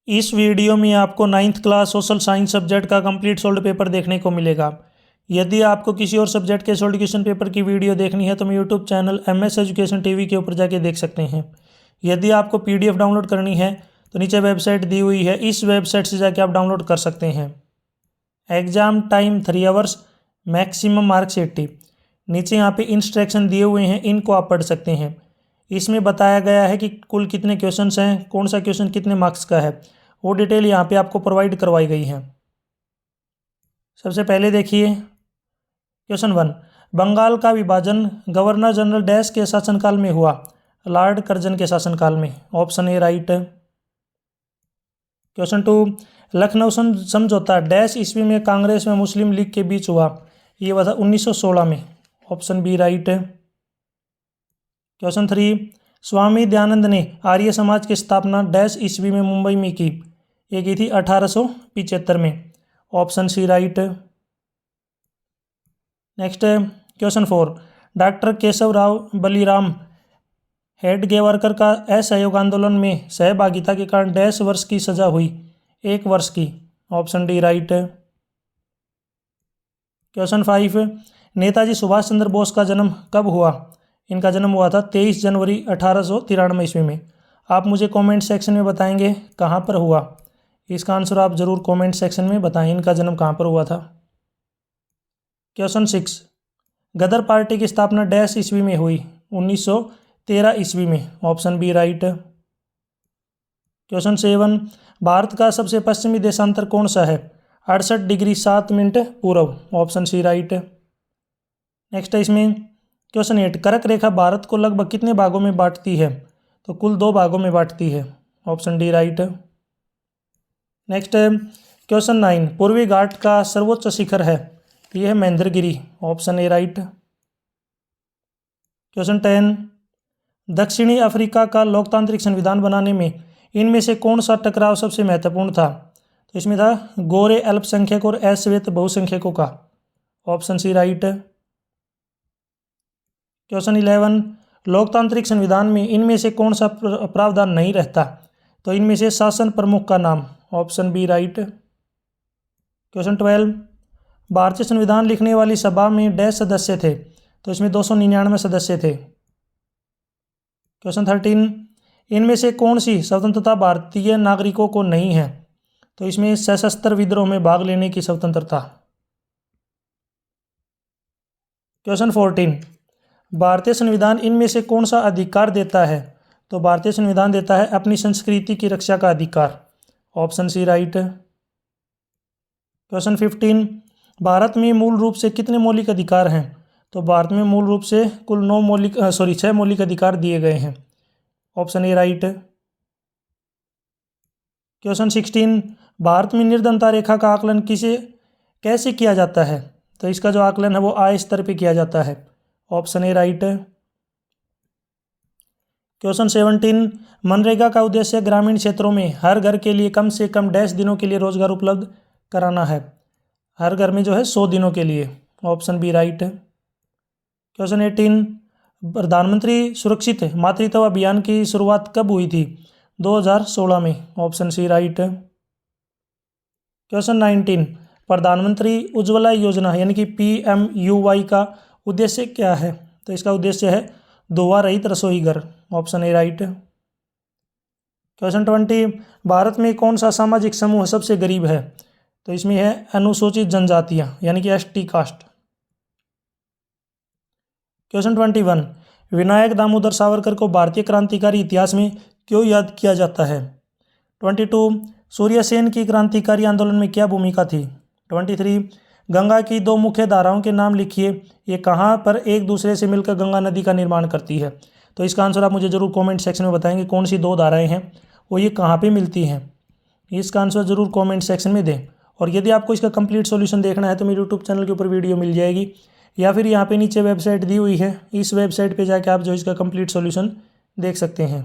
इस वीडियो में आपको 9th class social science subject का कंप्लीट सोल्ड पेपर देखने को मिलेगा। यदि आपको किसी और सब्जेक्ट के सोल्ड क्वेश्चन पेपर की वीडियो देखनी है तो मैं YouTube channel MS education TV के ऊपर जाके देख सकते हैं। यदि आपको PDF डाउनलोड करनी है तो नीचे वेबसाइट दी हुई है, इस वेबसाइट से जाके आप डाउनलोड कर सकते हैं। Exam time 3 hours, maximum marks 80। नीचे यहाँ पे इंस्ट्रक्शन दिए हुए हैं, इनको आप पढ़ सकते हैं। इसमें बताया गया है कि कुल कितने क्वेश्चंस हैं, कौन सा क्वेश्चन कितने मार्क्स का है, वो डिटेल यहाँ पे आपको प्रोवाइड करवाई गई है। सबसे पहले देखिए क्वेश्चन 1, बंगाल का विभाजन गवर्नर जनरल डैश के शासनकाल में हुआ? लॉर्ड कर्जन के शासनकाल में। Option A right. Question 2, Lucknow समझौता डैश ईस्वी में कांग्रेस में मुस्लिम लीग के बीच हुआ? ये हुआ था 1916 में। Option B right. Question 3, Swami Dayanand ने आर्य समाज की स्थापना डैश ईस्वी में मुंबई में की? ये की थी 1875 में। Option C right. Next question 4, doctor Keshav Rao Baliram Hedgewarkar का असहयोग आंदोलन में सहभागिता के कारण डैश वर्ष की सजा हुई? 1 वर्ष की। Option D right. Question 5, Netaji Subhash Chandra Bose का जन्म कब हुआ? इनका जन्म हुआ था 23 जनवरी 1893 ईस्वी में। आप मुझे कमेंट सेक्शन में बताएंगे कहाँ पर हुआ। इसका आंसर आप ज़रूर कमेंट सेक्शन में बताएं, इनका जन्म कहाँ पर हुआ था। क्वेश्चन 6, गदर पार्टी की स्थापना डैश ईस्वी में हुई? 1913 ईस्वी में। Option B right. Question 7, Bharat का सबसे पश्चिमी देशांतर कौन सा है? 68 डिग्री 7 मिनट पूर्व। Option C right. नेक्स्ट है इसमें क्वेश्चन 8, कर्क रेखा भारत को लगभग कितने भागों में बांटती है? तो कुल 2 भागों में बांटती है। Option D right. नेक्स्ट है क्वेश्चन 9, पूर्वी घाट का सर्वोच्च शिखर है? यह है Mahendragiri. Option A right. Question 10, दक्षिणी अफ्रीका का लोकतांत्रिक संविधान बनाने में इनमें से कौन सा टकराव सबसे महत्वपूर्ण था? तो इसमें था गोरे अल्पसंख्यक और अश्वेत बहुसंख्यकों का। Option C right. क्वेश्चन 11, लोकतांत्रिक संविधान में इनमें से कौन सा प्रावधान नहीं रहता? तो इनमें से शासन प्रमुख का नाम। Option B right. क्वेश्चन 12, भारतीय संविधान लिखने वाली सभा में डैश सदस्य थे? तो इसमें 299 सदस्य थे। क्वेश्चन 13, इनमें से कौन सी स्वतंत्रता भारतीय नागरिकों को नहीं है? तो इसमें सशस्त्र विद्रोह में भाग लेने की स्वतंत्रता। क्वेश्चन 14, भारतीय संविधान इनमें से कौन सा अधिकार देता है? तो भारतीय संविधान देता है अपनी संस्कृति की रक्षा का अधिकार। Option C right. Question 15, Bharat में मूल रूप से कितने मौलिक अधिकार हैं? तो भारत में मूल रूप से कुल 6 मौलिक अधिकार दिए गए हैं। Option A right. Question 16, Bharat में निर्धनता रेखा का आकलन कैसे किया जाता है? तो इसका जो आकलन है वो आय स्तर पे किया जाता है। Option A right. Question 17, MNREGA का उद्देश्य ग्रामीण क्षेत्रों में हर घर के लिए कम से कम डैश दिनों के लिए रोजगार उपलब्ध कराना है? हर घर में जो है 100 दिनों के लिए। Option B right. क्वेश्चन 18, प्रधानमंत्री सुरक्षित मातृत्व अभियान की शुरुआत कब हुई थी? 2016 में। Option C right. क्वेश्चन 19, प्रधानमंत्री उज्ज्वला योजना यानी कि PMUY का उद्देश्य क्या है? तो इसका उद्देश्य है धुआं रहित रसोई घर। Option A right. Question 20, Bharat में कौन सा सामाजिक समूह सबसे गरीब है? तो इसमें है अनुसूचित जनजातियां यानी कि ST caste. Question 21, Vinayak Damodar Savarkar को भारतीय क्रांतिकारी इतिहास में क्यों याद किया जाता है? 22, सूर्य सेन की क्रांतिकारी आंदोलन में क्या भूमिका थी? 23, गंगा की 2 मुख्य धाराओं के नाम लिखिए, ये कहाँ पर एक दूसरे से मिलकर गंगा नदी का निर्माण करती है? तो इसका आंसर आप मुझे ज़रूर कमेंट सेक्शन में बताएंगे कौन सी 2 धाराएं हैं, वो ये कहाँ पे मिलती हैं। इसका आंसर ज़रूर कमेंट सेक्शन में दें। और यदि आपको इसका कंप्लीट सॉल्यूशन देखना है तो मेरे यूट्यूब चैनल के ऊपर वीडियो मिल जाएगी, या फिर यहाँ पे नीचे वेबसाइट दी हुई है, इस वेबसाइट पे जाके आप जो इसका कंप्लीट सॉल्यूशन देख सकते हैं।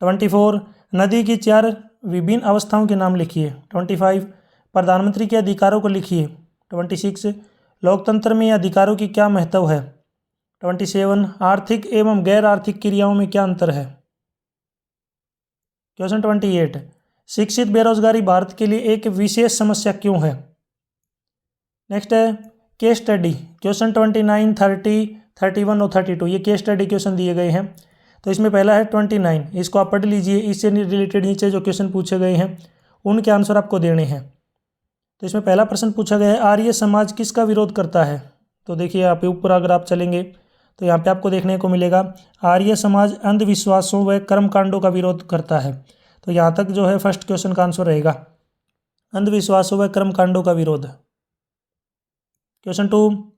24, नदी की 4 विभिन्न अवस्थाओं के नाम लिखिए। 25, प्रधानमंत्री के अधिकारों को लिखिए। 26, लोकतंत्र में अधिकारों की क्या महत्व है? 27, आर्थिक एवं गैर आर्थिक क्रियाओं में क्या अंतर है? क्वेश्चन 28, शिक्षित बेरोजगारी भारत के लिए एक विशेष समस्या क्यों है। नेक्स्ट है केस स्टडी। क्वेश्चन 29, 30, 31 और 32 ये केस स्टडी क्वेश्चन दिए गए हैं। तो इसमें पहला है 29, इसको आप पढ़ लीजिए। इससे रिलेटेड नीचे जो क्वेश्चन पूछे गए हैं उनके आंसर आपको देने हैं। तो इसमें पहला प्रश्न पूछा गया है, आर्य समाज किसका विरोध करता है। तो देखिए यहाँ पे ऊपर अगर आप चलेंगे तो यहाँ पे आपको देखने को मिलेगा आर्य समाज अंधविश्वासों व कर्मकांडों का विरोध करता है। तो यहाँ तक जो है फर्स्ट क्वेश्चन का आंसर रहेगा अंधविश्वासों व कर्मकांडों का विरोध। क्वेश्चन 2,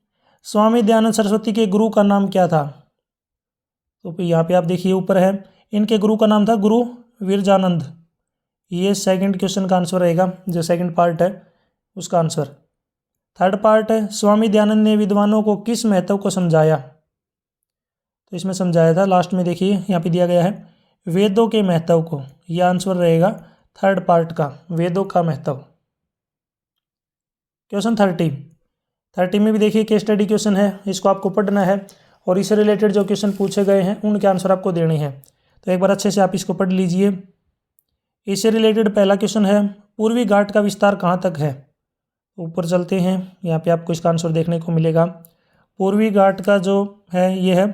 स्वामी दयानंद सरस्वती के गुरु का नाम क्या था। तो यहाँ पे आप देखिए ऊपर है, इनके गुरु का नाम था गुरु विरजानंद। ये सेकंड क्वेश्चन का आंसर रहेगा, जो सेकंड पार्ट है उसका आंसर। थर्ड पार्ट है, स्वामी दयानंद ने विद्वानों को किस महत्व को समझाया। तो इसमें समझाया था, लास्ट में देखिए यहाँ पे दिया गया है वेदों के महत्व को। यह आंसर रहेगा थर्ड पार्ट का, वेदों का महत्व। क्वेश्चन 30 में भी देखिए केस स्टडी क्वेश्चन है, इसको आपको पढ़ना है और इससे रिलेटेड जो क्वेश्चन पूछे गए हैं उनके आंसर आपको देने हैं। तो एक बार अच्छे से आप इसको पढ़ लीजिए। इससे रिलेटेड पहला क्वेश्चन है, पूर्वी घाट का विस्तार कहाँ तक है। ऊपर चलते हैं, यहाँ पे आपको इसका आंसर देखने को मिलेगा। पूर्वी घाट का जो है ये है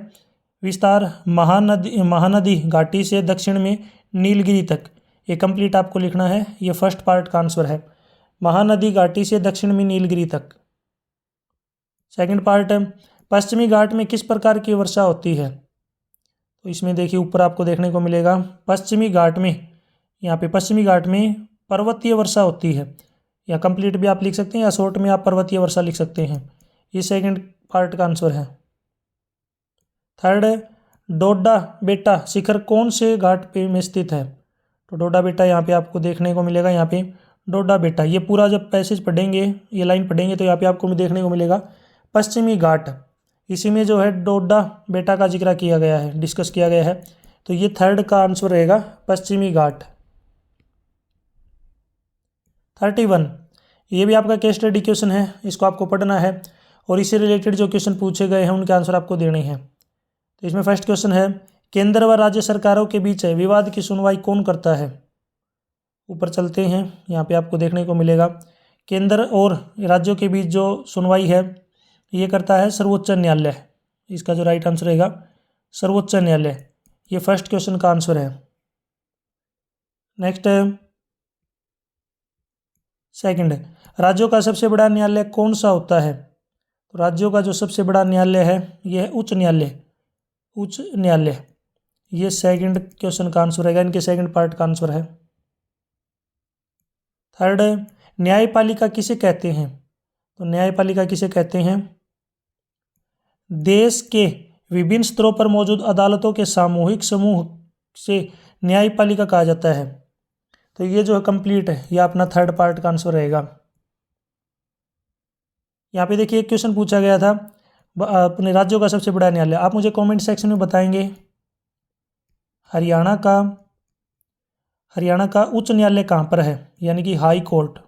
विस्तार महानदी घाटी से दक्षिण में नीलगिरी तक। ये कंप्लीट आपको लिखना है, ये फर्स्ट पार्ट का आंसर है, महानदी घाटी से दक्षिण में नीलगिरी तक। सेकंड पार्ट है, पश्चिमी घाट में किस प्रकार की वर्षा होती है। तो इसमें देखिए ऊपर आपको देखने को मिलेगा पश्चिमी घाट में, यहाँ पे पश्चिमी घाट में पर्वतीय वर्षा होती है, या कंप्लीट भी आप लिख सकते हैं या शॉर्ट में आप पर्वतीय वर्षा लिख सकते हैं। ये सेकंड पार्ट का आंसर है। थर्ड है, डोडा बेटा शिखर कौन से घाट पे में स्थित है। तो डोडा बेटा यहाँ पे आपको देखने को मिलेगा, यहाँ पे डोडा बेटा, ये पूरा जब पैसेज पढ़ेंगे, ये लाइन पढ़ेंगे तो यहाँ पे आपको देखने को मिलेगा पश्चिमी घाट, इसी में जो है डोडा बेटा का जिक्र किया गया है, डिस्कस किया गया है। तो ये थर्ड का आंसर रहेगा पश्चिमी घाट। 31 ये भी आपका केस स्टडी क्वेश्चन है, इसको आपको पढ़ना है और इससे रिलेटेड जो क्वेश्चन पूछे गए हैं उनके आंसर आपको देने हैं। तो इसमें फर्स्ट क्वेश्चन है, केंद्र व राज्य सरकारों के बीच विवाद की सुनवाई कौन करता है। ऊपर चलते हैं, यहाँ पे आपको देखने को मिलेगा केंद्र और राज्यों के बीच जो सुनवाई है ये करता है सर्वोच्च न्यायालय। इसका जो राइट आंसर रहेगा सर्वोच्च न्यायालय, ये फर्स्ट क्वेश्चन का आंसर है। नेक्स्ट है सेकंड, राज्यों का सबसे बड़ा न्यायालय कौन सा होता है। तो राज्यों का जो सबसे बड़ा न्यायालय है यह है उच्च न्यायालय, उच्च न्यायालय। ये सेकंड क्वेश्चन का आंसर रहेगा, इनके सेकंड पार्ट का आंसर है। थर्ड है, न्यायपालिका किसे कहते हैं। तो न्यायपालिका किसे कहते हैं, देश के विभिन्न स्तरों पर मौजूद अदालतों के सामूहिक समूह से न्यायपालिका कहा जाता है। तो ये जो है कंप्लीट है, ये अपना थर्ड पार्ट का आंसर रहेगा। यहाँ पे देखिए एक क्वेश्चन पूछा गया था, अपने राज्यों का सबसे बड़ा न्यायालय। आप मुझे कमेंट सेक्शन में बताएंगे हरियाणा का उच्च न्यायालय कहाँ पर है, यानी कि हाई कोर्ट।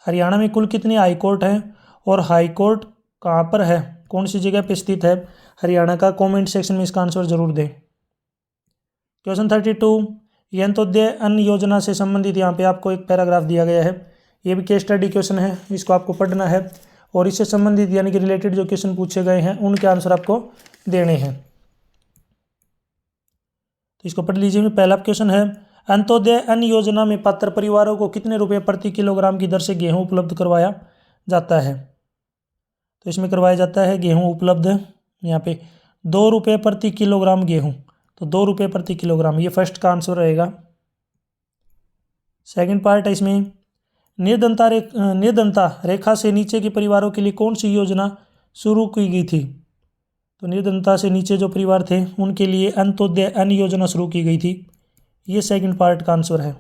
हरियाणा में कुल कितने हाई कोर्ट हैं और हाई कोर्ट कहाँ पर है, कौन सी जगह पे स्थित है हरियाणा का, कमेंट सेक्शन में इसका आंसर जरूर दें। क्वेश्चन 32, अंत्योदय अन्न योजना से संबंधित यहाँ पे आपको एक पैराग्राफ दिया गया है, ये भी केस स्टडी क्वेश्चन है, इसको आपको पढ़ना है और इससे संबंधित यानी कि रिलेटेड जो क्वेश्चन पूछे गए हैं उनके आंसर आपको देने हैं। तो इसको पढ़ लीजिए। पहला क्वेश्चन है, अंत्योदय अन्न योजना में पात्र परिवारों को कितने रुपए प्रति किलोग्राम की दर से गेहूं उपलब्ध करवाया जाता है। तो इसमें करवाया जाता है गेहूं उपलब्ध यहाँ पे 2 रुपये प्रति किलोग्राम गेहूं, तो 2 रुपये प्रति किलोग्राम, ये फर्स्ट का आंसर रहेगा। सेकंड पार्ट है इसमें, निर्धनता रेखा से नीचे के परिवारों के लिए कौन सी योजना शुरू की गई थी। तो निर्धनता से नीचे जो परिवार थे उनके लिए अंत्योदय अन्न योजना शुरू की गई थी, ये सेकंड पार्ट का आंसर है।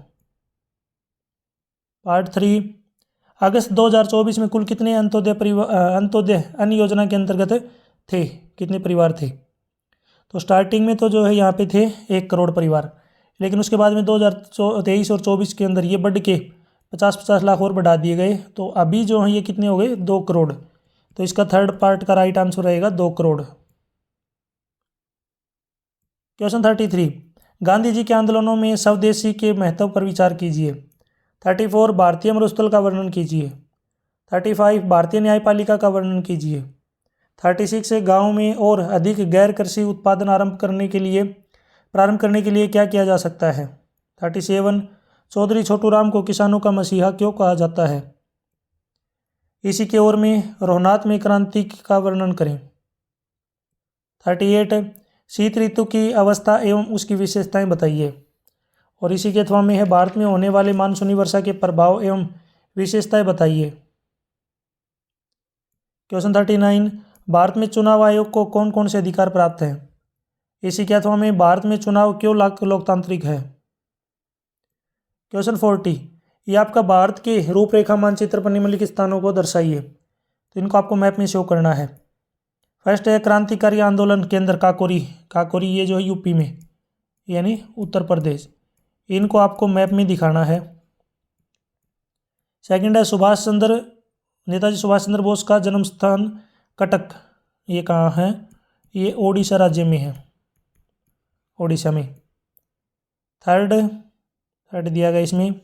पार्ट 3, अगस्त 2024 में कुल कितने अंत्योदय अन्न योजना के अंतर्गत थे, कितने परिवार थे। तो स्टार्टिंग में तो जो है यहाँ पे थे 1 करोड़ परिवार, लेकिन उसके बाद में 2023 और 24 के अंदर ये बढ़ के 50-50 लाख और बढ़ा दिए गए, तो अभी जो है ये कितने हो गए 2 करोड़। तो इसका थर्ड पार्ट का राइट आंसर रहेगा 2 करोड़। क्वेश्चन 33, गांधी जी के आंदोलनों में स्वदेशी के महत्व पर विचार कीजिए। 34 भारतीय मरुस्थल का वर्णन कीजिए। 35 भारतीय न्यायपालिका का वर्णन कीजिए। 36 गाँव में और अधिक गैर कृषि उत्पादन प्रारंभ करने के लिए क्या किया जा सकता है। 37 चौधरी छोटू राम को किसानों का मसीहा क्यों कहा जाता है। इसी के ओर में रोहनात में क्रांति का वर्णन करें। 38 शीत ऋतु की अवस्था एवं उसकी विशेषताएं बताइए। और इसी के अथवा में है भारत में होने वाले मानसूनी वर्षा के प्रभाव एवं विशेषताएं बताइए। क्वेश्चन 39 भारत में चुनाव आयोग को कौन कौन से अधिकार प्राप्त हैं। इसी के अथवा में भारत में चुनाव क्यों लोकतांत्रिक है। क्वेश्चन 40 ये आपका भारत के रूपरेखा मानचित्र पर निम्नलिखित स्थानों को दर्शाइए। तो इनको आपको मैप में शो करना है। फर्स्ट है क्रांतिकारी आंदोलन केंद्र काकोरी ये जो है यूपी में यानी उत्तर प्रदेश, इनको आपको मैप में दिखाना है। सेकंड है नेताजी सुभाष चंद्र बोस का जन्म स्थान कटक, ये कहाँ है, ये ओडिशा राज्य में है, ओडिशा में। थर्ड दिया गया इसमें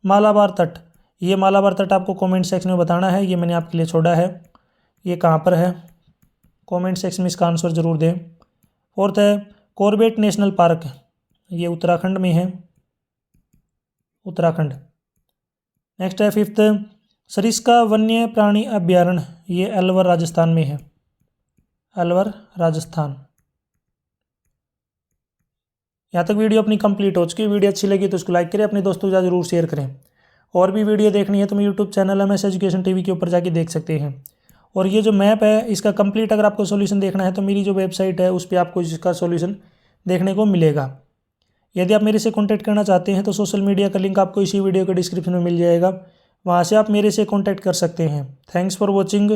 मालाबार तट, ये मालाबार तट आपको कमेंट सेक्शन में बताना है, ये मैंने आपके लिए छोड़ा है, ये कहाँ पर है कमेंट सेक्शन में इसका आंसर जरूर दें। फोर्थ है कॉर्बेट नेशनल पार्क, ये उत्तराखंड में है, उत्तराखंड। नेक्स्ट है फिफ्थ सरिस्का वन्य प्राणी अभ्यारण्य, ये अलवर राजस्थान में है, अलवर राजस्थान। यहाँ तक वीडियो अपनी कंप्लीट हो चुकी है। वीडियो अच्छी लगी तो उसको लाइक करें, अपने दोस्तों के साथ जरूर शेयर करें। और भी वीडियो देखनी है तो मैं YouTube channel MS education TV के ऊपर जाके देख सकते हैं। और ये जो मैप है इसका कंप्लीट अगर आपको सॉल्यूशन देखना है तो मेरी जो वेबसाइट है उस पर आपको इसका सॉल्यूशन देखने को मिलेगा। यदि आप मेरे से कॉन्टैक्ट करना चाहते हैं तो सोशल मीडिया का लिंक आपको इसी वीडियो के डिस्क्रिप्शन में मिल जाएगा, वहाँ से आप मेरे से कॉन्टैक्ट कर सकते हैं। Thanks for watching.